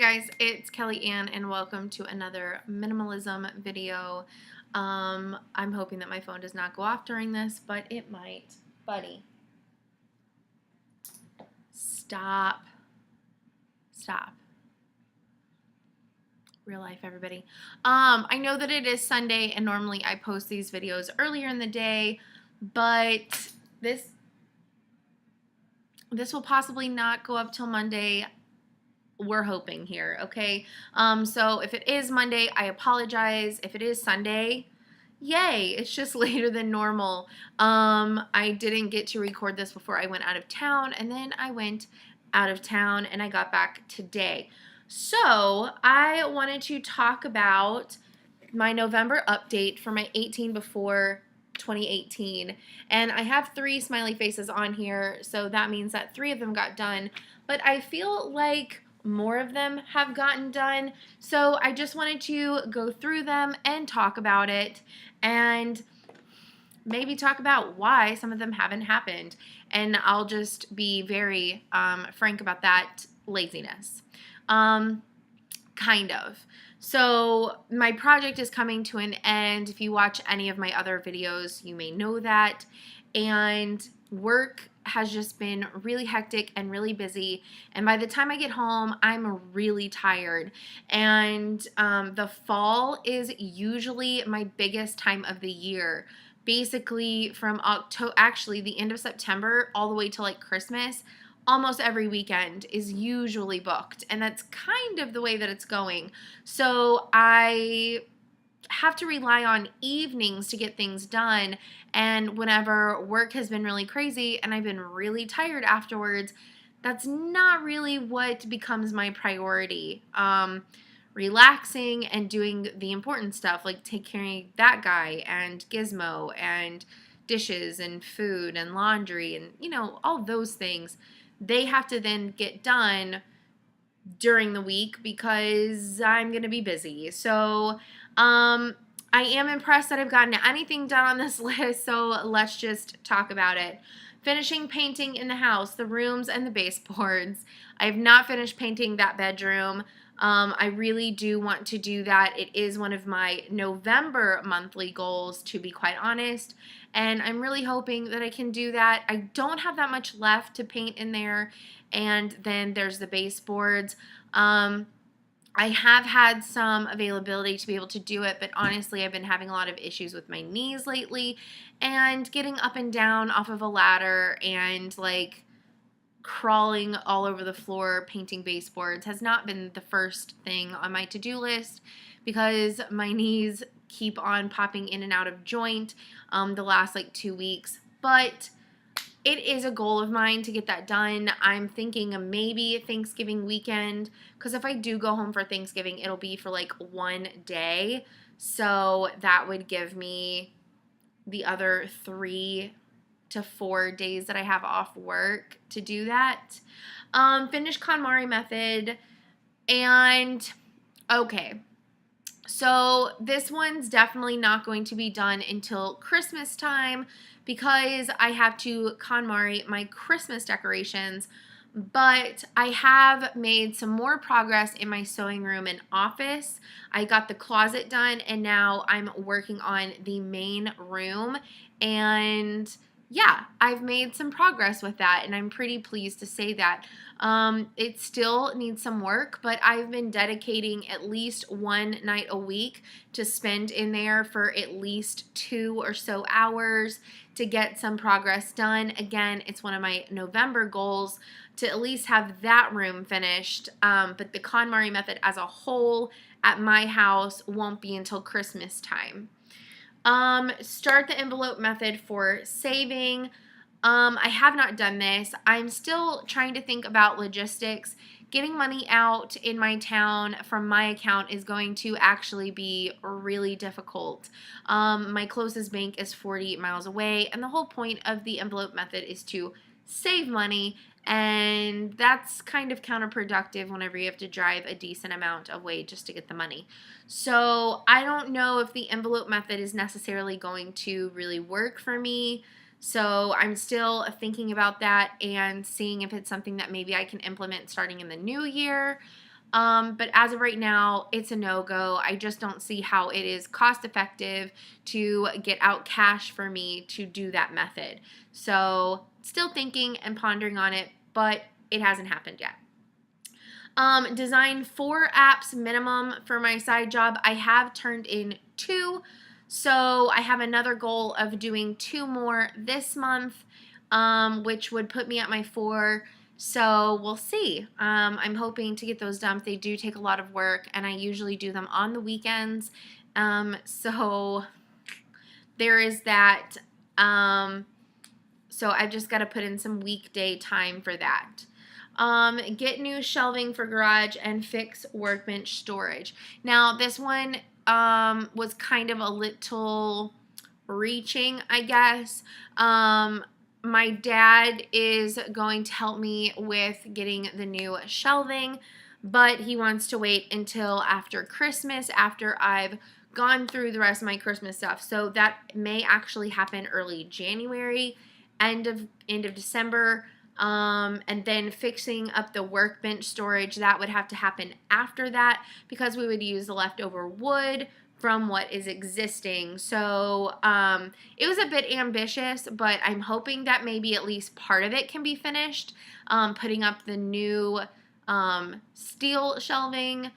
guys, it's Kelly Ann and welcome to another minimalism video. I'm hoping that my phone does not go off during this, but it might. Buddy, stop. Stop. Real life, everybody. I know that it is Sunday and normally I post these videos earlier in the day, but this will possibly not go up till Monday. We're hoping here, okay? So if it is Monday, I apologize. If it is Sunday, yay, it's just later than normal. I didn't get to record this before I went out of town, and then I went out of town and I got back today. So I wanted to talk about my November update for my 18 before 2018, and I have 3 smiley faces on here, so that means that 3 of them got done, but I feel like more of them have gotten done, so I just wanted to go through them and talk about it and maybe talk about why some of them haven't happened, and I'll just be very frank about that laziness. Kind of. So my project is coming to an end. If you watch any of my other videos, you may know that. And work has just been really hectic and really busy. And by the time I get home, I'm really tired. And the fall is usually my biggest time of the year. Basically from actually the end of September all the way to like Christmas, almost every weekend is usually booked, and that's kind of the way that it's going. So I have to rely on evenings to get things done, and whenever work has been really crazy and I've been really tired afterwards, that's not really what becomes my priority. Relaxing and doing the important stuff like take care of that guy and Gizmo and dishes and food and laundry and all those things, they have to then get done during the week because I'm going to be busy. So I am impressed that I've gotten anything done on this list, so let's just talk about it. Finishing painting in the house, the rooms and the baseboards. I have not finished painting that bedroom. I really do want to do that. It is one of my November monthly goals, to be quite honest, and I'm really hoping that I can do that. I don't have that much left to paint in there, and then there's the baseboards. I have had some availability to be able to do it, but honestly, I've been having a lot of issues with my knees lately, and getting up and down off of a ladder and like crawling all over the floor painting baseboards has not been the first thing on my to-do list because my knees keep on popping in and out of joint the last like 2 weeks, but it is a goal of mine to get that done. I'm thinking maybe Thanksgiving weekend, because if I do go home for Thanksgiving, it'll be for like 1 day, so that would give me the other 3 to 4 days that I have off work to do that. Finish KonMari method, and okay, so this one's definitely not going to be done until Christmas time because I have to KonMari my Christmas decorations, but I have made some more progress in my sewing room and office. I got the closet done, and now I'm working on the main room, and yeah, I've made some progress with that, and I'm pretty pleased to say that. It still needs some work, but I've been dedicating at least 1 night a week to spend in there for at least 2 or so hours to get some progress done. Again, it's one of my November goals to at least have that room finished, but the KonMari method as a whole at my house won't be until Christmas time. Start the envelope method for saving. I have not done this. I'm still trying to think about logistics. Getting money out in my town from my account is going to actually be really difficult. My closest bank is 40 miles away, and the whole point of the envelope method is to save money, and that's kind of counterproductive whenever you have to drive a decent amount away just to get the money. So I don't know if the envelope method is necessarily going to really work for me. So I'm still thinking about that and seeing if it's something that maybe I can implement starting in the new year. But as of right now, it's a no-go. I just don't see how it is cost effective to get out cash for me to do that method. So still thinking and pondering on it, but it hasn't happened yet. Design 4 apps minimum for my side job. I have turned in 2. So I have another goal of doing 2 more this month, which would put me at my 4. So we'll see. I'm hoping to get those done. They do take a lot of work, and I usually do them on the weekends. So there is that. So I've just got to put in some weekday time for that. Get new shelving for garage and fix workbench storage. Now, this one was kind of a little reaching, I guess. My dad is going to help me with getting the new shelving, but he wants to wait until after Christmas, after I've gone through the rest of my Christmas stuff. So that may actually happen early January, end of December. And then fixing up the workbench storage, that would have to happen after that because we would use the leftover wood from what is existing. So it was a bit ambitious, but I'm hoping that maybe at least part of it can be finished, putting up the new steel shelving,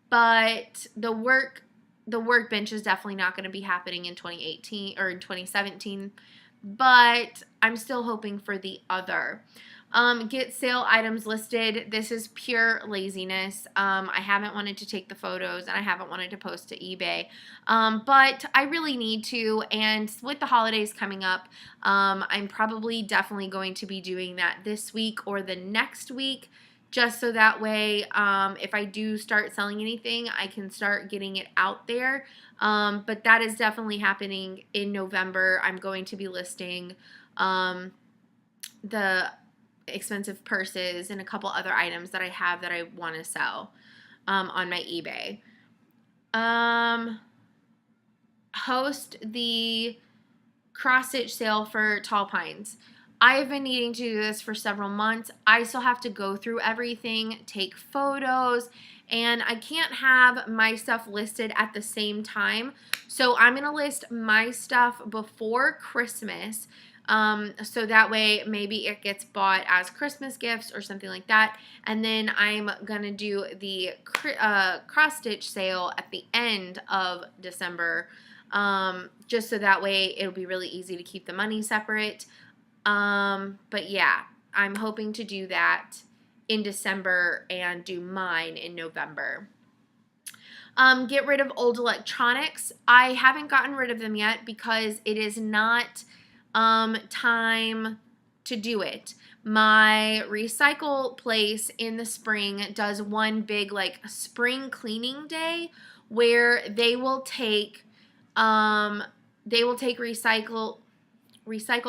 but the workbench is definitely not going to be happening in 2018 or in 2017. But I'm still hoping for the other. Get sale items listed. This is pure laziness. I haven't wanted to take the photos and I haven't wanted to post to eBay. But I really need to, and with the holidays coming up, I'm probably definitely going to be doing that this week or the next week, just so that way if I do start selling anything, I can start getting it out there. But that is definitely happening in November. I'm going to be listing the expensive purses and a couple other items that I have that I want to sell on my eBay. Host the cross-stitch sale for Tall Pines. I've been needing to do this for several months. I still have to go through everything, take photos, and I can't have my stuff listed at the same time. So I'm going to list my stuff before Christmas, so that way maybe it gets bought as Christmas gifts or something like that. And then I'm going to do the cross-stitch sale at the end of December, just so that way it'll be really easy to keep the money separate. But yeah, I'm hoping to do that in December and do mine in November. Get rid of old electronics. I haven't gotten rid of them yet because it is not time to do it. My recycle place in the spring does one big like spring cleaning day where they will take recycle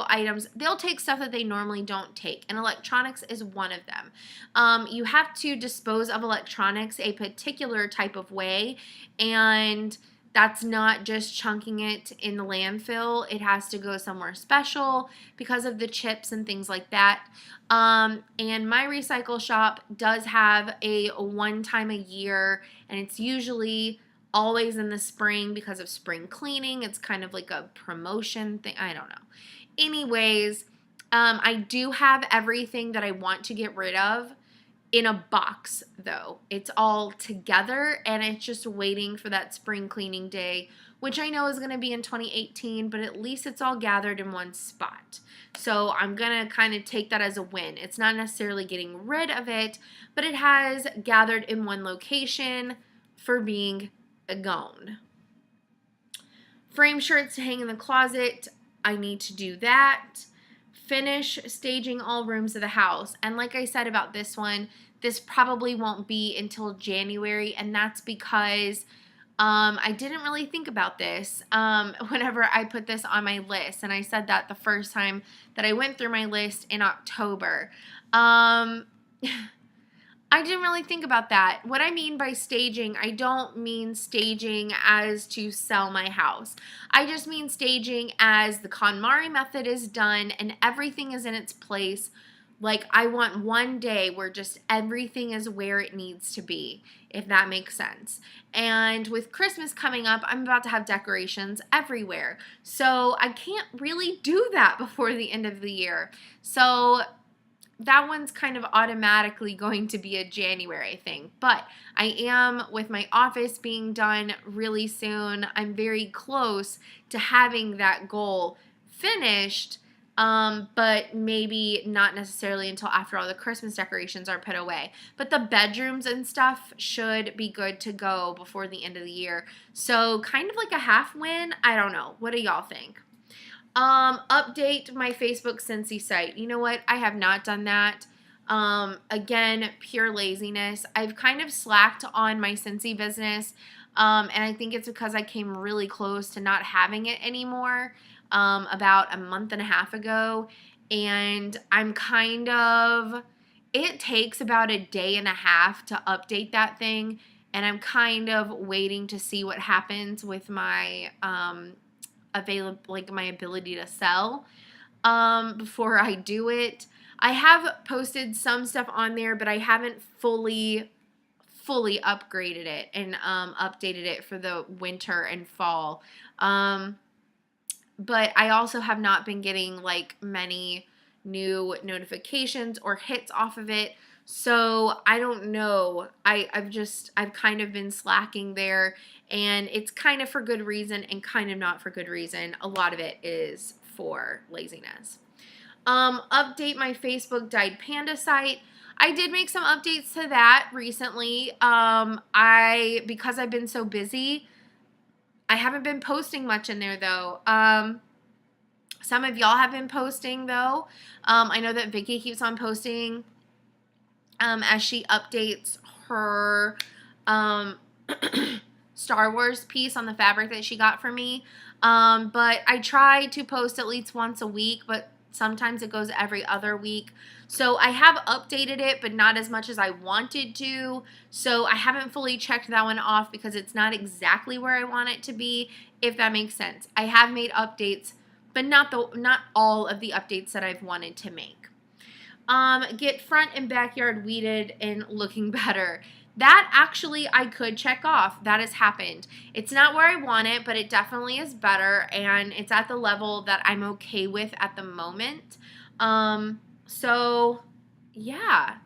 items. They'll take stuff that they normally don't take, and electronics is one of them. You have to dispose of electronics a particular type of way, and that's not just chunking it in the landfill. It has to go somewhere special because of the chips and things like that. And my recycle shop does have a one time a year, and it's usually always in the spring because of spring cleaning. It's kind of like a promotion thing. I don't know. Anyways, I do have everything that I want to get rid of in a box, though. It's all together, and it's just waiting for that spring cleaning day, which I know is going to be in 2018, but at least it's all gathered in one spot. So I'm going to kind of take that as a win. It's not necessarily getting rid of it, but it has gathered in one location for being gone. Frame shirts to hang in the closet. I need to do that. Finish staging all rooms of the house. And like I said about this one, this probably won't be until January, and that's because I didn't really think about this whenever I put this on my list. And I said that the first time that I went through my list in October. I didn't really think about that. What I mean by staging, I don't mean staging as to sell my house. I just mean staging as the KonMari method is done and everything is in its place Like, I want one day where just everything is where it needs to be, if that makes sense. And with Christmas coming up, I'm about to have decorations everywhere. So I can't really do that before the end of the year. So that one's kind of automatically going to be a January thing. But I am, with my office being done really soon, I'm very close to having that goal finished, but maybe not necessarily until after all the Christmas decorations are put away. But the bedrooms and stuff should be good to go before the end of the year. So kind of like a half win. I don't know. What do y'all think? Update my Facebook Scentsy site. You know what? I have not done that. Again, pure laziness. I've kind of slacked on my Scentsy business, and I think it's because I came really close to not having it anymore, about a month and a half ago, and I'm kind of, it takes about a day and a half to update that thing, and I'm kind of waiting to see what happens with my, my ability to sell before I do it. I have posted some stuff on there, but I haven't fully upgraded it and updated it for the winter and fall. But I also have not been getting like many new notifications or hits off of it. So I don't know. I've kind of been slacking there, and it's kind of for good reason and kind of not for good reason. A lot of it is for laziness. Update my Facebook Dyed Panda site. I did make some updates to that recently. Because I've been so busy, I haven't been posting much in there though. Some of y'all have been posting though. I know that Vicky keeps on posting as she updates her Star Wars piece on the fabric that she got for me. But I try to post at least once a week, but sometimes it goes every other week. So I have updated it, but not as much as I wanted to. So I haven't fully checked that one off because it's not exactly where I want it to be, if that makes sense. I have made updates, but not all of the updates that I've wanted to make. Get front and backyard weeded and looking better. That actually I could check off. That has happened. It's not where I want it, but it definitely is better, and it's at the level that I'm okay with at the moment. So yeah.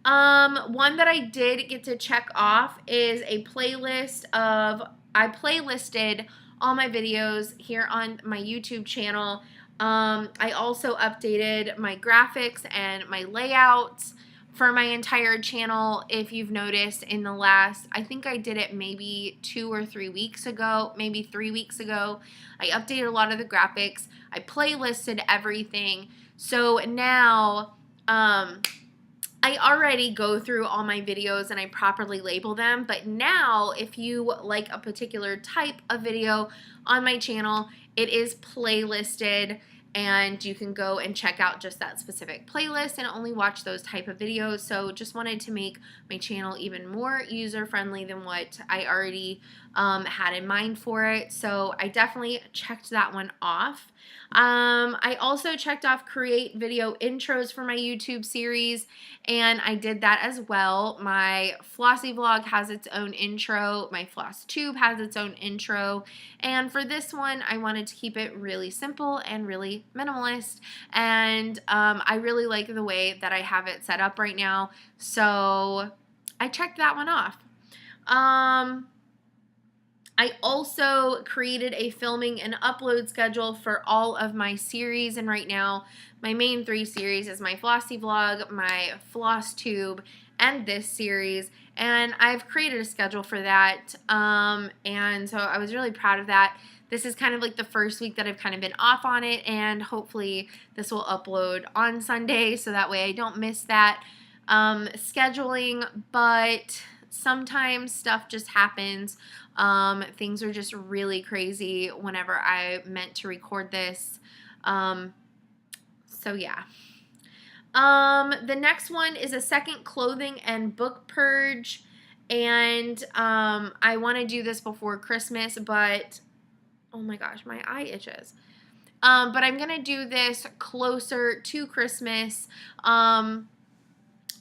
One that I did get to check off is a playlist of, I playlisted all my videos here on my YouTube channel. I also updated my graphics and my layouts for my entire channel. If you've noticed in the last, I think I did it maybe 2 or 3 weeks ago, maybe 3 weeks ago, I updated a lot of the graphics. I playlisted everything. So now, I already go through all my videos and I properly label them, but now if you like a particular type of video on my channel, it is playlisted, and you can go and check out just that specific playlist and only watch those type of videos. So just wanted to make my channel even more user-friendly than what I already had in mind for it. So I definitely checked that one off. I also checked off create video intros for my YouTube series, and I did that as well. My Flossy vlog has its own intro. My Floss Tube has its own intro. And for this one, I wanted to keep it really simple and really minimalist. And I really like the way that I have it set up right now. So I checked that one off. I also created a filming and upload schedule for all of my series, and right now my main 3 series is my Flossy vlog, my Floss Tube, and this series, and I've created a schedule for that, and so I was really proud of that. This is kind of like the first week that I've kind of been off on it, and hopefully this will upload on Sunday so that way I don't miss that scheduling, but sometimes stuff just happens. Things are just really crazy whenever I meant to record this. So yeah. The next one is a second clothing and book purge, and I want to do this before Christmas, but oh my gosh, my eye itches. But I'm going to do this closer to Christmas.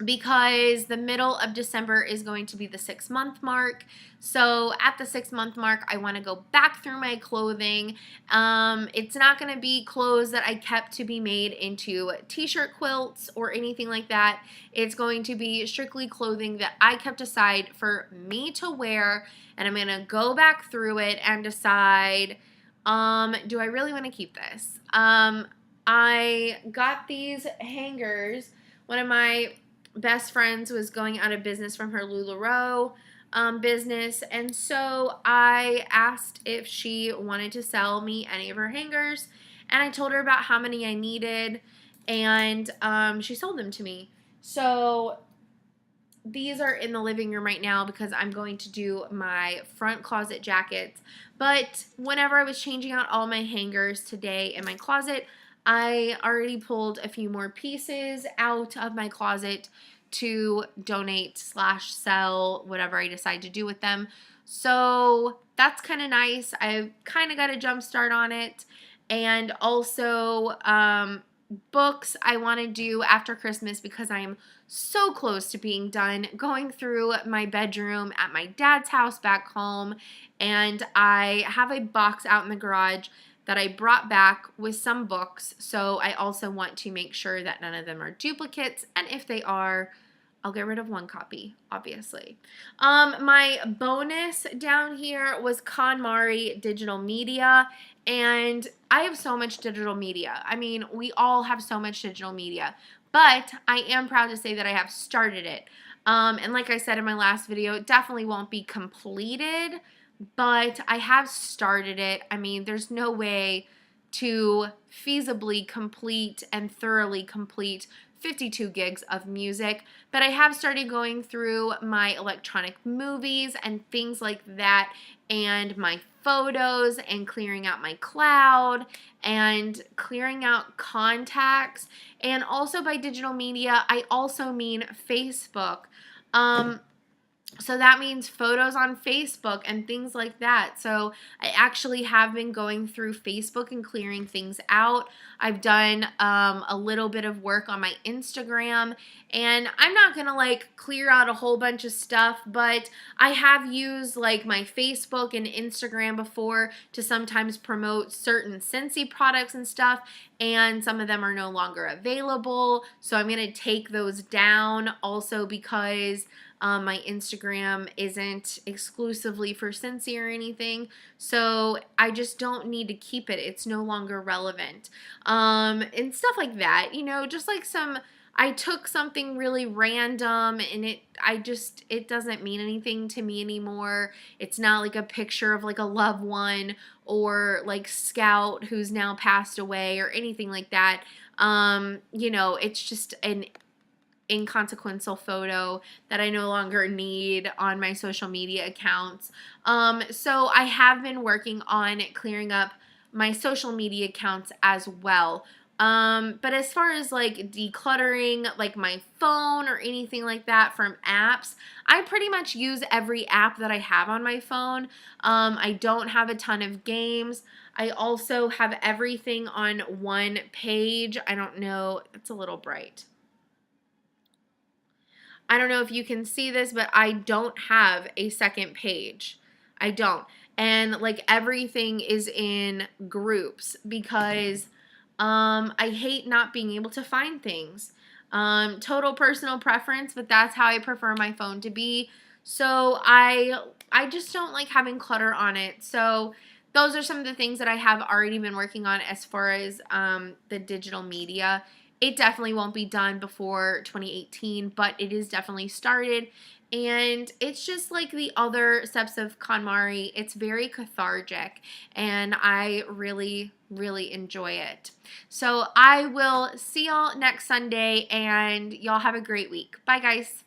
Because the middle of December is going to be the 6-month mark. So at the 6-month mark, I want to go back through my clothing. It's not going to be clothes that I kept to be made into t-shirt quilts or anything like that. It's going to be strictly clothing that I kept aside for me to wear, and I'm going to go back through it and decide, do I really want to keep this? I got these hangers. One of my best friends was going out of business from her LuLaRoe business, and so I asked if she wanted to sell me any of her hangers, and I told her about how many I needed, and she sold them to me. So these are in the living room right now because I'm going to do my front closet jackets. But whenever I was changing out all my hangers today in my closet, I already pulled a few more pieces out of my closet to donate / sell, whatever I decide to do with them. So that's kind of nice. I've kind of got a jump start on it. And also books I want to do after Christmas because I am so close to being done going through my bedroom at my dad's house back home. And I have a box out in the garage that I brought back with some books. So I also want to make sure that none of them are duplicates. And if they are, I'll get rid of one copy, obviously. My bonus down here was KonMari Digital Media. And I have so much digital media. I mean, we all have so much digital media. But I am proud to say that I have started it. And like I said in my last video, it definitely won't be completed, but I have started it. I mean, there's no way to feasibly complete and thoroughly complete 52 gigs of music, but I have started going through my electronic movies and things like that, and my photos, and clearing out my cloud, and clearing out contacts. And also by digital media, I also mean Facebook. So that means photos on Facebook and things like that. So I actually have been going through Facebook and clearing things out. I've done a little bit of work on my Instagram, and I'm not going to like clear out a whole bunch of stuff, but I have used like my Facebook and Instagram before to sometimes promote certain Scentsy products and stuff, and some of them are no longer available. So I'm going to take those down also because my Instagram isn't exclusively for Scentsy or anything, so I just don't need to keep it. It's no longer relevant. And stuff like that, you know, just like I took something really random and it doesn't mean anything to me anymore. It's not like a picture of like a loved one or like Scout who's now passed away or anything like that. You know, it's just an inconsequential photo that I no longer need on my social media accounts. So I have been working on clearing up my social media accounts as well. But as far as like decluttering like my phone or anything like that from apps, I pretty much use every app that I have on my phone. I don't have a ton of games. I also have everything on one page. I don't know, it's a little bright. I don't know if you can see this, but I don't have a second page. I don't. And like everything is in groups because I hate not being able to find things. Total personal preference, but that's how I prefer my phone to be. So I just don't like having clutter on it. So those are some of the things that I have already been working on as far as the digital media. It definitely won't be done before 2018, but it is definitely started. And it's just like the other steps of KonMari. It's very cathartic, and I really, really enjoy it. So I will see y'all next Sunday, and y'all have a great week. Bye, guys.